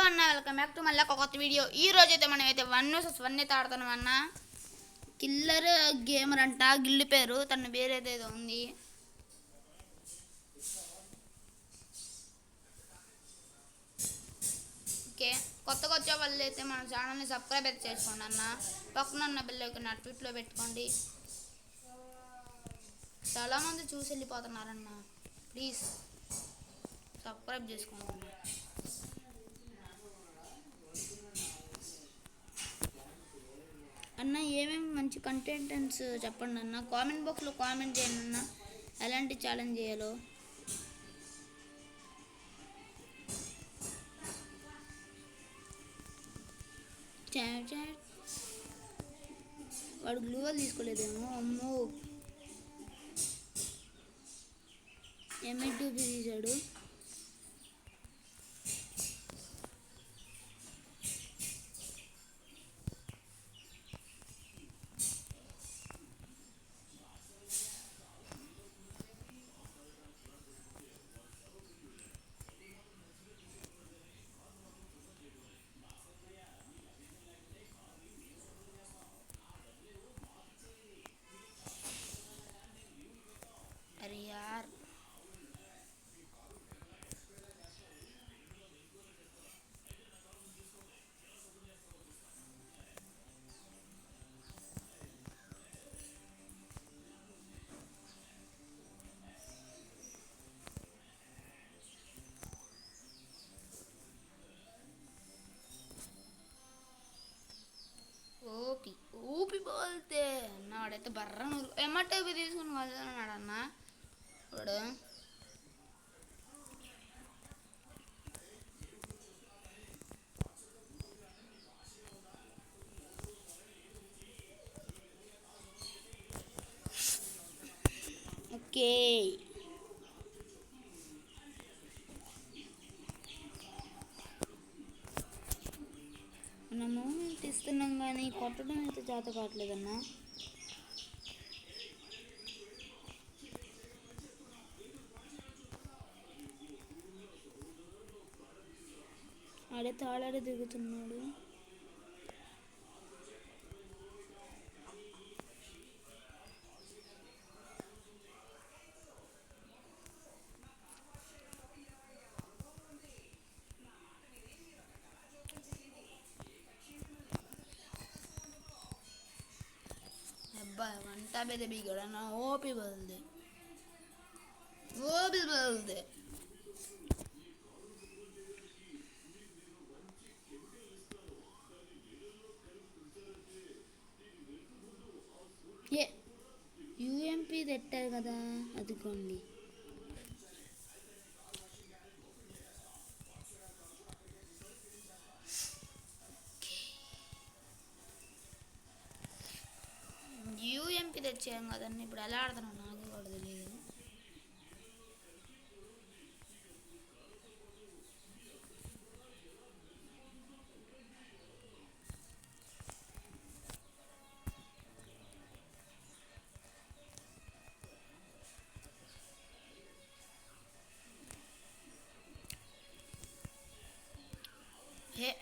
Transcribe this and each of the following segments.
అన్న welcome back to మళ్ళీ ఒక కొత్త వీడియో. ఈ రోజు అయితే మనం అయితే 1 vs 1 అయితే ఆడుతున్నాం అన్న. కిల్లర్ గేమర్ అంట గిల్లు పేరు, తన పేరైతే ఏదో ఉంది. ఓకే, కొత్తగా వచ్చే వాళ్ళు అయితే మన ఛానల్ని సబ్స్క్రైబ్ అయితే చేసుకోండి అన్న. పక్కన ఉన్న బెల్ ఐకాన్ ట్విట్లో పెట్టుకోండి. చాలామంది చూసి వెళ్ళిపోతున్నారన్న, ప్లీజ్ సబ్స్క్రైబ్ చేసుకోండి అన్న. అన్న ఏమేమి మంచి కంటెంట్స్ చెప్పండి అన్న, కామెంట్ బాక్స్లో కామెంట్ చేయండి అన్న, ఎలాంటి ఛాలెంజ్ చేయాలో. వాడు గ్లూవల్ తీసుకోలేదేమో. అమ్మో, M2 తీసాడు. अरे यार ఓపి ఓపి బోల్తే నాడైతే బర్ర నూరు ఎమ్మటోపి తీసుకుని వస్తున్నాడు అన్న వాడు. ఓకే, మనము తీస్తున్నాం కానీ కొట్టడం అయితే చేత కావట్లేదన్నా. ఆడే తాళాడే దిగుతున్నాడు. अब्बा घंटा पे भी गड़ा ना वो भी बदल दे, वो भी बदल दे. ये UMP తెట్టారు కదా, అదిగోండి. UMP తెచ్చాం కదండి, ఇప్పుడు ఎలా ఆడుతున్నాం నాకు కూడా తెలియదు. ఏ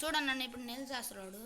చూడండి నన్ను ఇప్పుడు నిలిచేస్తున్నాడు.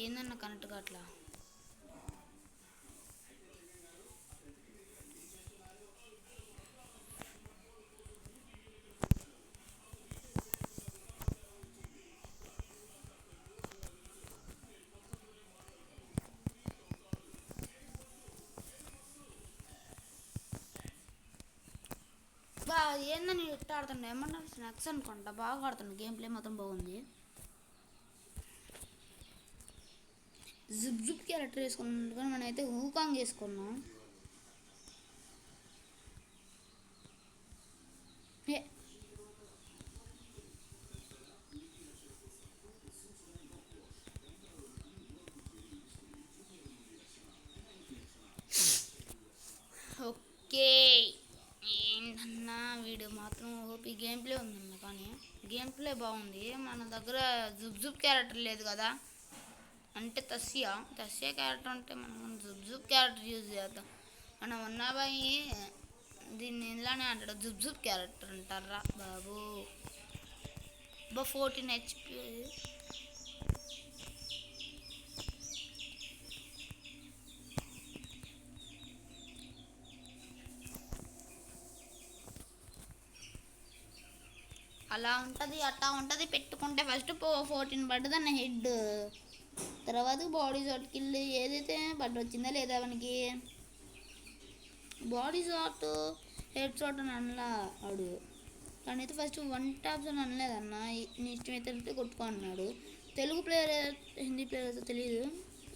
ఏందన్న కనెక్ట్గా అట్లా ఏందని ఇట్లా ఆడుతుండే ఏమన్నా స్నాక్స్ అనుకుంటా, బాగా ఆడుతుండే, గేమ్ ప్లే మాత్రం బాగుంది. జిప్ జిప్ క్యారెక్టర్ వేసుకున్నాం కానీ మనమైతే హూకాంగ్ వేసుకున్నాం. ఓకే, ఏంటన్నా వీడియో మాత్రం ఓపీ గేమ్ ప్లే ఉందన్న, కానీ గేమ్ ప్లే బాగుంది. మన దగ్గర జుబ్ జుబ్ క్యారెక్టర్ లేదు కదా, అంటే తస్యా క్యారెక్టర్ అంటే మనం జుబ్ జుబ్ క్యారెక్టర్ యూజ్ చేద్దాం. మనం ఉన్నాబాయి దీన్ని ఇలానే అంటాడు, జుబ్ జుబ్ క్యారెక్టర్ అంటారా బాబు. 14 HP. అలా ఉంటుంది అట్లా ఉంటుంది, పెట్టుకుంటే ఫస్ట్ 14 పడ్డది అన్న హెడ్, తర్వాత బాడీ షాట్ కిల్ ఏదైతే వచ్చిందా లేదా మనకి. బాడీ షాట్ హెడ్ షాట్ అని అనలా వాడు, కానీ అయితే ఫస్ట్ 1 ట్యాప్స్ అని అనలేదన్న, నీ ఇష్టం అయితే కొట్టుకో అన్నాడు. తెలుగు ప్లేయర్ హిందీ ప్లేయర్ అయితే తెలియదు,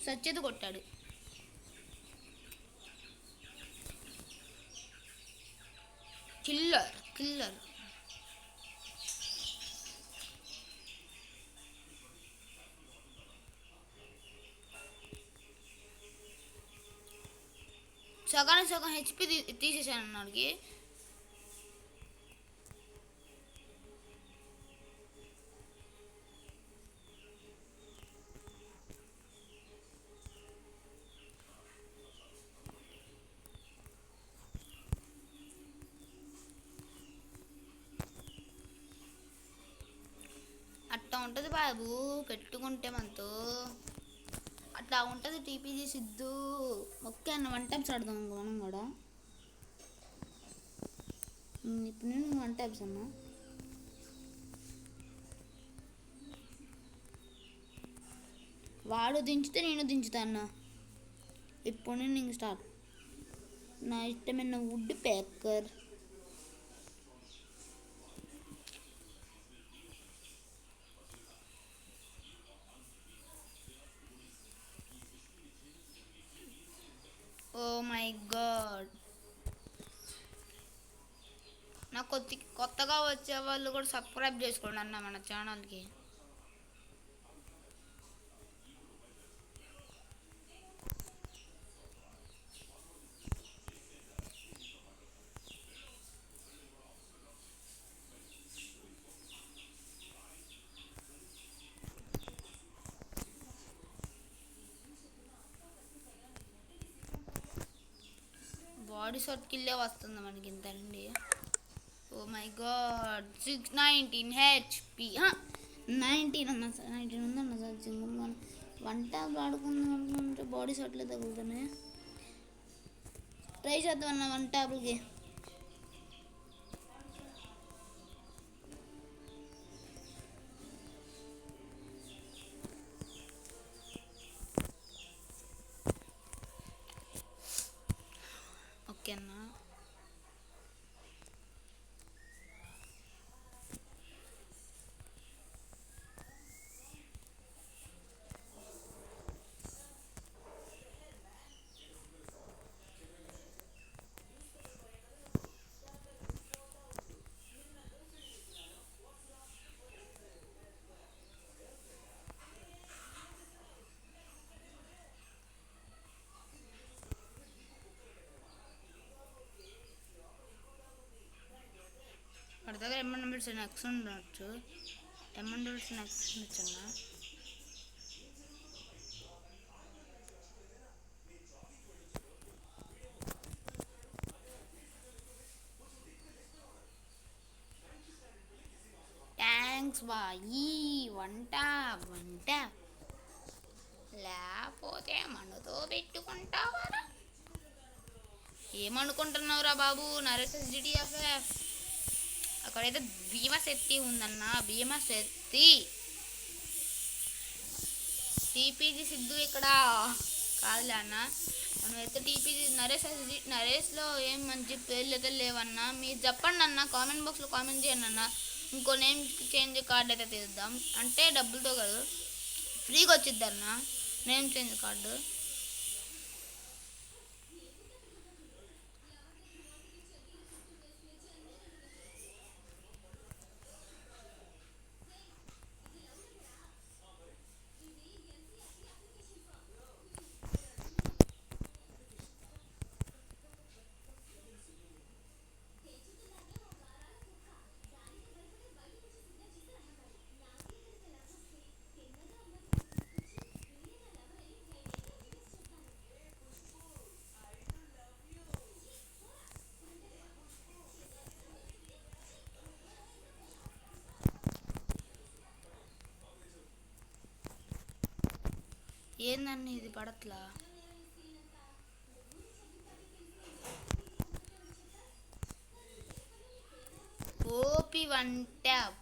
సచ్ అయితే కొట్టాడు. కిల్లర్ సగం హెచ్పి తీసేసాను అన్నాడికి. అట్లా ఉంటుంది బాబు, పెట్టుకుంటే మనతో అట్లా ఉంటుంది. టీపీజీ సిద్ధు ఓకే అన్న, 1 టైమ్స్ ఆడదాం మనం కూడా. ఇప్పుడు నేను 1 టైమ్స్ అన్నా, వాడు దించితే నేను దించుతా అన్న. ఇప్పుడు నేను ఇంక స్టార్ట్. నా ఇష్టమైన woodpecker. Oh my god, నా కొత్తగా వచ్చే వాళ్ళు కూడా సబ్స్క్రైబ్ చేసుకోండి అన్న మన ఛానల్కి. బాడీ షాట్ కిల్లే వస్తుంది మనకి ఇంతండి. Oh my God, 619 HP. 19 అన్న, 19 ఉందన్న సార్. సింగల్ 1 ట్యాప్ ఆడుకుందాం అనుకుంటే బాడీ షాట్లే తగులుతున్నాయి. ట్రై చేద్దాం అన్న 1 ట్యాప్లకి. ఓకే అన్న, వాడి దగ్గర M100 నెక్స్ ఉండొచ్చు. M100 నెక్స్ ఉండొచ్చు అన్న. థ్యాంక్స్ బాయి. వంట లేకపోతే మనతో పెట్టుకుంటావా? ఏమనుకుంటున్నావురా బాబు, నరేష్ GTFF అక్కడైతే భీమశక్తి ఉందన్న, భీమశక్తి. టీపీజీ సిద్ధు ఇక్కడ కాదులే అన్న, మనమైతే టీపీ నరేష్లో ఏం మంచి పేర్లు అయితే లేవన్నా. మీరు చెప్పండి అన్న, కామెంట్ బాక్స్లో కామెంట్ చేయండి అన్న. ఇంకో నేమ్ చేంజ్ కార్డ్ అయితే తీద్దాం, అంటే డబ్బులతో కాదు, ఫ్రీగా వచ్చిద్ది అన్న నేమ్ చేంజ్ కార్డు. ఏందన్నీ ఇది పడట్లా? ఓపి వన్ ట్యాబ్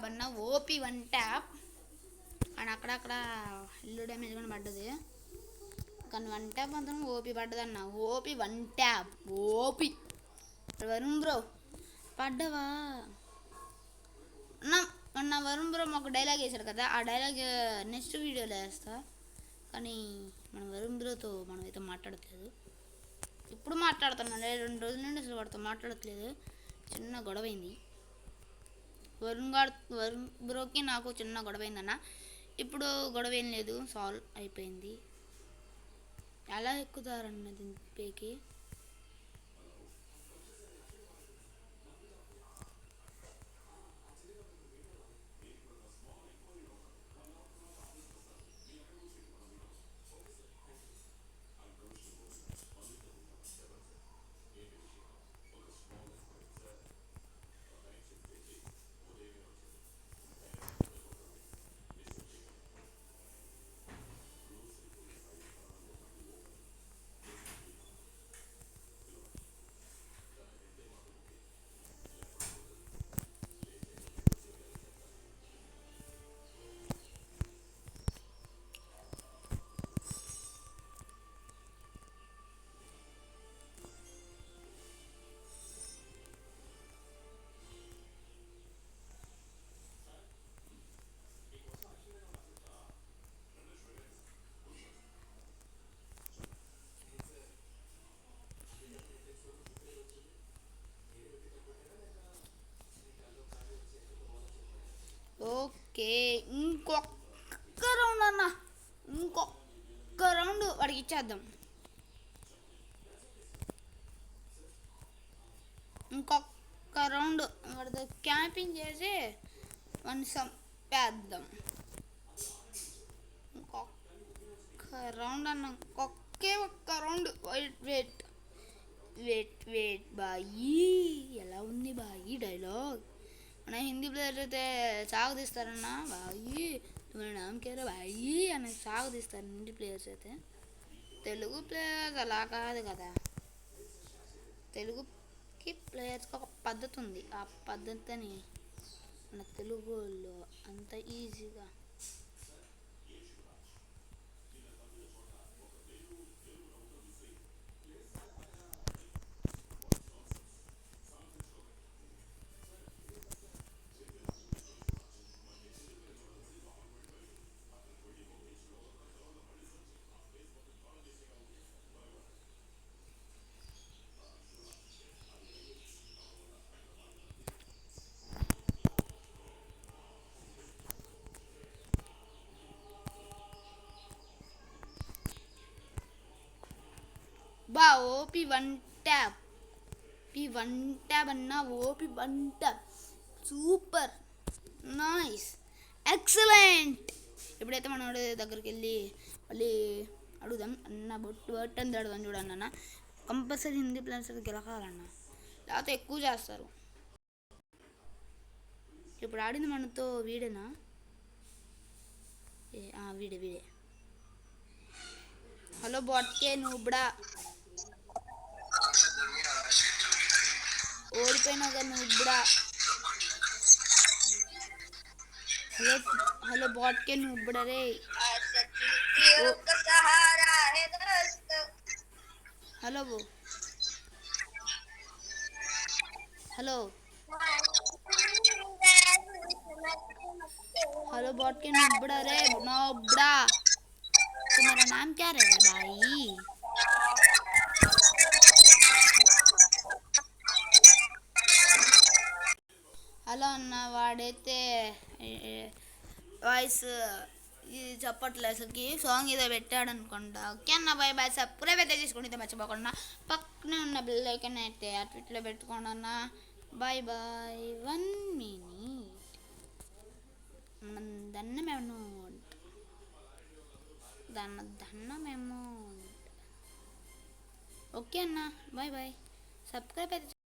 అన్న, ఓపి వన్ ట్యాబ్ అని అక్కడక్కడ ఇల్లు డ్యామేజ్ కానీ పడ్డది, కానీ వన్ ట్యాబ్ మాత్రం ఓపి పడ్డదన్న. OP one tab OP. Varun bro పడ్డవా అన్న? మొన్న వరుణ్ బ్రో మాకు డైలాగ్ వేశాడు కదా, ఆ డైలాగ్ నెక్స్ట్ వీడియోలో వేస్తా. కానీ మన వరుణ్ బ్రోతో మనమైతే మాట్లాడట్లేదు. ఇప్పుడు మాట్లాడుతున్నాను, 2 రోజుల నుండి అసలు వాడితో మాట్లాడట్లేదు. చిన్న గొడవైంది వరుణ్ బ్రోకి నాకు చిన్న గొడవైందన్న. ఇప్పుడు గొడవ ఏం లేదు, సాల్వ్ అయిపోయింది. ఎలా ఎక్కుతారన్న దింపేకి? ఓకే, ఇంకొక రౌండ్ అన్న, ఇంకొక రౌండ్ వాడికి ఇచ్చేద్దాం. ఇంకొక రౌండ్ వాడితో క్యాంపింగ్ చేసి వన్ సంపేద్దాం. ఇంకొక రౌండ్ అన్న, ఒక్క రౌండ్. వెయిట్ బాయి, ఎలా ఉంది బాయి డైలాగ్? మన హిందీ ప్లేయర్స్ అయితే సాగదీస్తారన్న, బాయి మన నామకేరా బాయి అని సాగదీస్తారు హిందీ ప్లేయర్స్ అయితే. తెలుగు ప్లేయర్స్ అలా కాదు కదా, తెలుగుకి ప్లేయర్స్కి ఒక పద్ధతి ఉంది. ఆ పద్ధతిని మన తెలుగులో అంత ఈజీగా బా. ఓపి వన్ ట్యాబ్ అన్న, OP one tab super nice excellent. ఎప్పుడైతే మన దగ్గరికి వెళ్ళి మళ్ళీ అడుగుదాం అన్న, బొట్టు అని అడుగుదాం. చూడండి అన్న, కంపల్సరీ హిందీ ప్లేయర్స్ గెలకాలన్న, లేకపోతే ఎక్కువ చేస్తారు. ఇప్పుడు ఆడింది మనతో వీడేనా? వీడే. హలో బాట్కే నూబ్డా, ఓడిపోయినాక నూబ్డా. హలో బాట్కే నూబ్డా రే. ఓ హలో బో हेलो हेलो बॉट के नुबड़ा रे नुबड़ा तुम्हारा नाम क्या रे भाई హలో అన్న వాడైతే వాయిస్ ఇది చెప్పట్లే అసలుకి సాంగ్ ఏదో పెట్టాడు అనుకుంటా ఓకే అన్న బాయ్ బాయ్ సబ్స్క్రైబ్ అయితే చేసుకుంటే మర్చిపోకుండా పక్కనే ఉన్న బెల్ ఐకాన్ అయితే అట్విట్లో పెట్టుకోండి అన్న బాయ్ బాయ్ 1 minute దన్నం అమౌంట్ దన్నం అమౌంట్ ఓకే అన్న బాయ్ బాయ్ సబ్స్క్రైబ్ అయితే